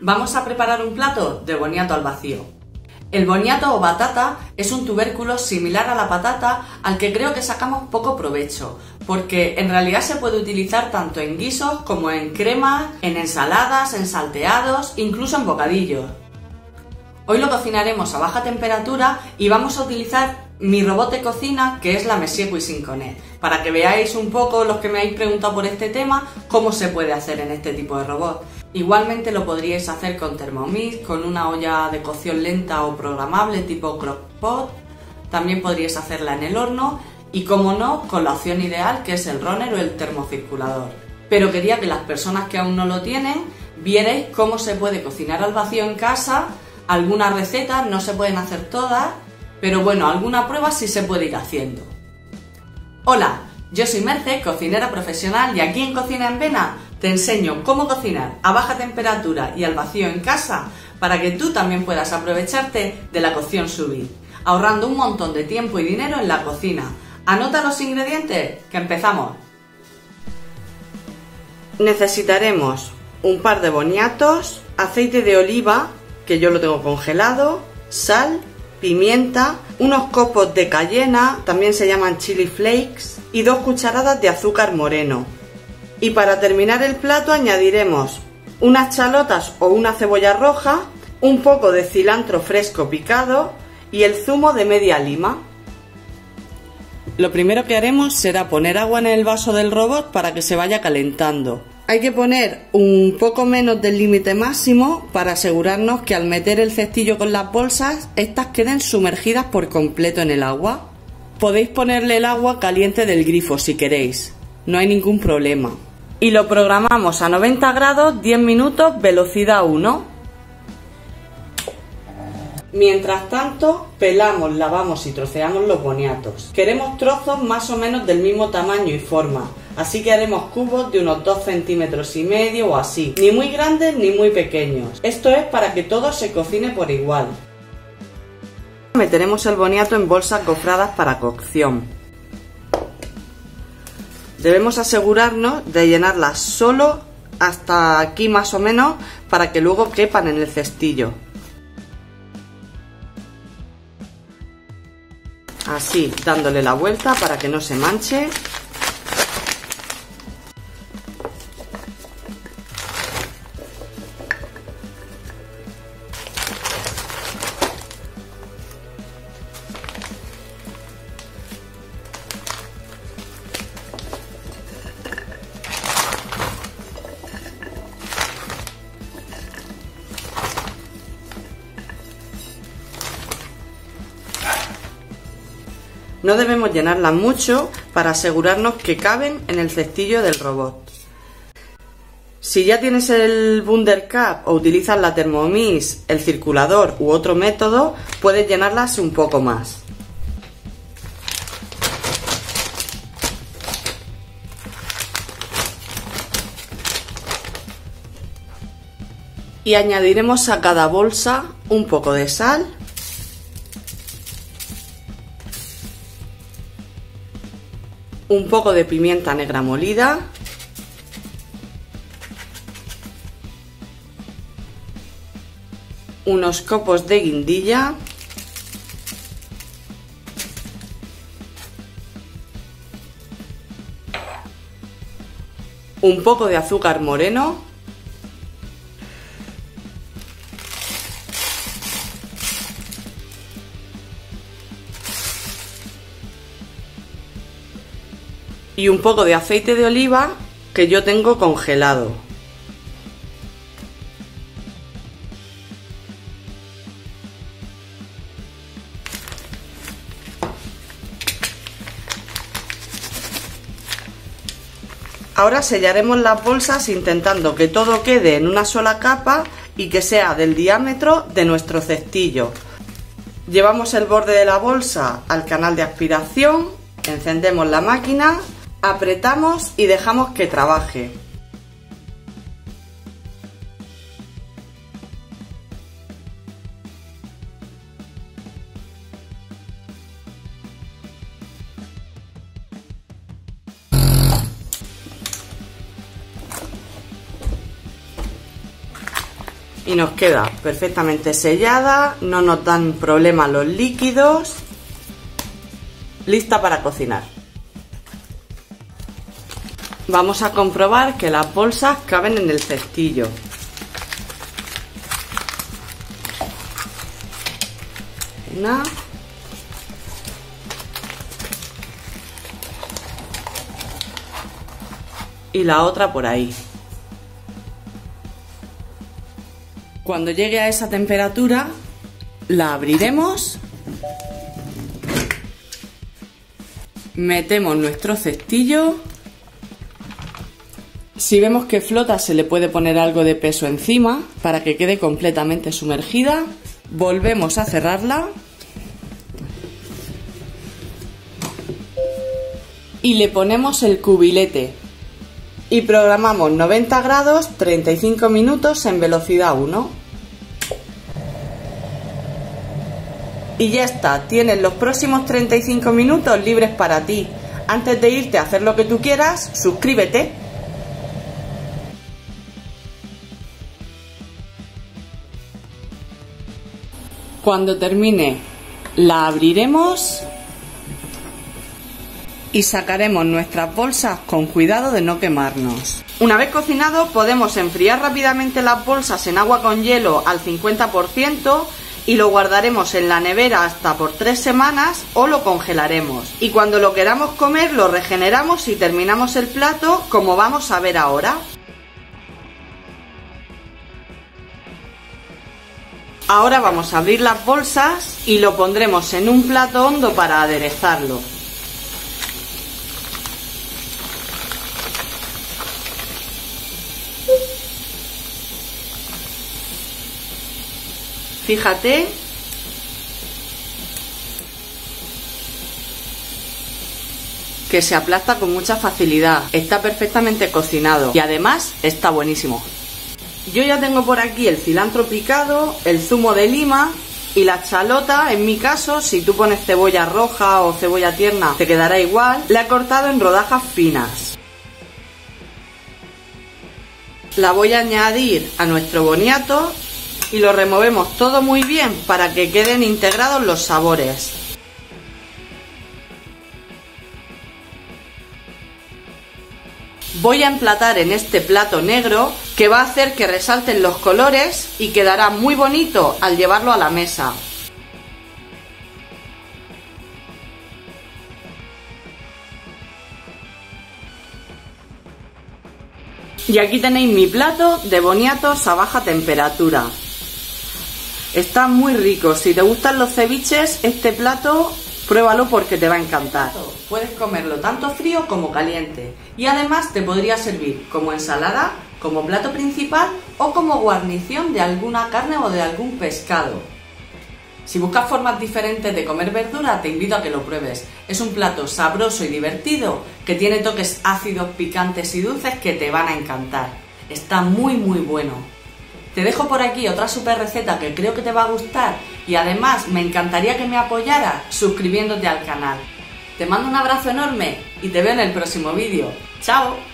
Vamos a preparar un plato de boniato al vacío. El boniato o batata es un tubérculo similar a la patata al que creo que sacamos poco provecho, porque en realidad se puede utilizar tanto en guisos como en cremas, en ensaladas, en salteados, incluso en bocadillos. Hoy lo cocinaremos a baja temperatura y vamos a utilizar mi robot de cocina, que es la Messier Cuisine, para que veáis un poco, los que me habéis preguntado por este tema, cómo se puede hacer en este tipo de robot. Igualmente lo podríais hacer con Thermomix, con una olla de cocción lenta o programable tipo Crock-Pot. También podríais hacerla en el horno y, como no, con la opción ideal, que es el runner o el termocirculador. Pero quería que las personas que aún no lo tienen vierais cómo se puede cocinar al vacío en casa. Algunas recetas no se pueden hacer todas, pero bueno, alguna prueba sí se puede ir haciendo. Hola, yo soy Merce, cocinera profesional, y aquí en Cocina en Vena te enseño cómo cocinar a baja temperatura y al vacío en casa para que tú también puedas aprovecharte de la cocción sous vide, ahorrando un montón de tiempo y dinero en la cocina. Anota los ingredientes, que empezamos. Necesitaremos un par de boniatos, aceite de oliva, que yo lo tengo congelado, sal, pimienta, unos copos de cayena, también se llaman chili flakes, y 2 cucharadas de azúcar moreno. Y para terminar el plato añadiremos unas chalotas o una cebolla roja, un poco de cilantro fresco picado y el zumo de media lima. Lo primero que haremos será poner agua en el vaso del robot para que se vaya calentando. Hay que poner un poco menos del límite máximo para asegurarnos que al meter el cestillo con las bolsas, estas queden sumergidas por completo en el agua. Podéis ponerle el agua caliente del grifo si queréis, no hay ningún problema. Y lo programamos a 90 grados, 10 minutos, velocidad 1. Mientras tanto, pelamos, lavamos y troceamos los boniatos. Queremos trozos más o menos del mismo tamaño y forma, así que haremos cubos de unos 2,5 centímetros o así, ni muy grandes ni muy pequeños. Esto es para que todo se cocine por igual. Meteremos el boniato en bolsas gofradas para cocción. Debemos asegurarnos de llenarlas solo hasta aquí más o menos para que luego quepan en el cestillo. Así, dándole la vuelta para que no se manche. No debemos llenarlas mucho para asegurarnos que caben en el cestillo del robot. Si ya tienes el Wundercup o utilizas la Thermomix, el circulador u otro método, puedes llenarlas un poco más. Y añadiremos a cada bolsa un poco de sal, un poco de pimienta negra molida, unos copos de guindilla, un poco de azúcar moreno, y un poco de aceite de oliva que yo tengo congelado. Ahora sellaremos las bolsas intentando que todo quede en una sola capa y que sea del diámetro de nuestro cestillo. Llevamos el borde de la bolsa al canal de aspiración, encendemos la máquina, apretamos y dejamos que trabaje. y nos queda perfectamente sellada, no nos dan problema los líquidos, lista para cocinar. Vamos a comprobar que las bolsas caben en el cestillo. Una. Y la otra por ahí. Cuando llegue a esa temperatura, la abriremos, metemos nuestro cestillo. Si vemos que flota, se le puede poner algo de peso encima para que quede completamente sumergida. Volvemos a cerrarla y le ponemos el cubilete y programamos 90 grados, 35 minutos en velocidad 1. Y ya está, tienes los próximos 35 minutos libres para ti. Antes de irte a hacer lo que tú quieras, suscríbete. Cuando termine, la abriremos y sacaremos nuestras bolsas con cuidado de no quemarnos. Una vez cocinado, podemos enfriar rápidamente las bolsas en agua con hielo al 50% y lo guardaremos en la nevera hasta por 3 semanas o lo congelaremos. Y cuando lo queramos comer, lo regeneramos y terminamos el plato como vamos a ver ahora. Ahora vamos a abrir las bolsas y lo pondremos en un plato hondo para aderezarlo. Fíjate que se aplasta con mucha facilidad, está perfectamente cocinado y además está buenísimo. Yo ya tengo por aquí el cilantro picado, el zumo de lima y la chalota. En mi caso, si tú pones cebolla roja o cebolla tierna, te quedará igual. La he cortado en rodajas finas. La voy a añadir a nuestro boniato y lo removemos todo muy bien para que queden integrados los sabores. Voy a emplatar en este plato negro que va a hacer que resalten los colores y quedará muy bonito al llevarlo a la mesa. Y aquí tenéis mi plato de boniatos a baja temperatura. Está muy rico. Si te gustan los ceviches, este plato pruébalo porque te va a encantar. Puedes comerlo tanto frío como caliente y además te podría servir como ensalada, como plato principal o como guarnición de alguna carne o de algún pescado. Si buscas formas diferentes de comer verdura, te invito a que lo pruebes. Es un plato sabroso y divertido que tiene toques ácidos, picantes y dulces que te van a encantar. Está muy bueno. Te dejo por aquí otra super receta que creo que te va a gustar y además me encantaría que me apoyaras suscribiéndote al canal. Te mando un abrazo enorme y te veo en el próximo vídeo. ¡Chao!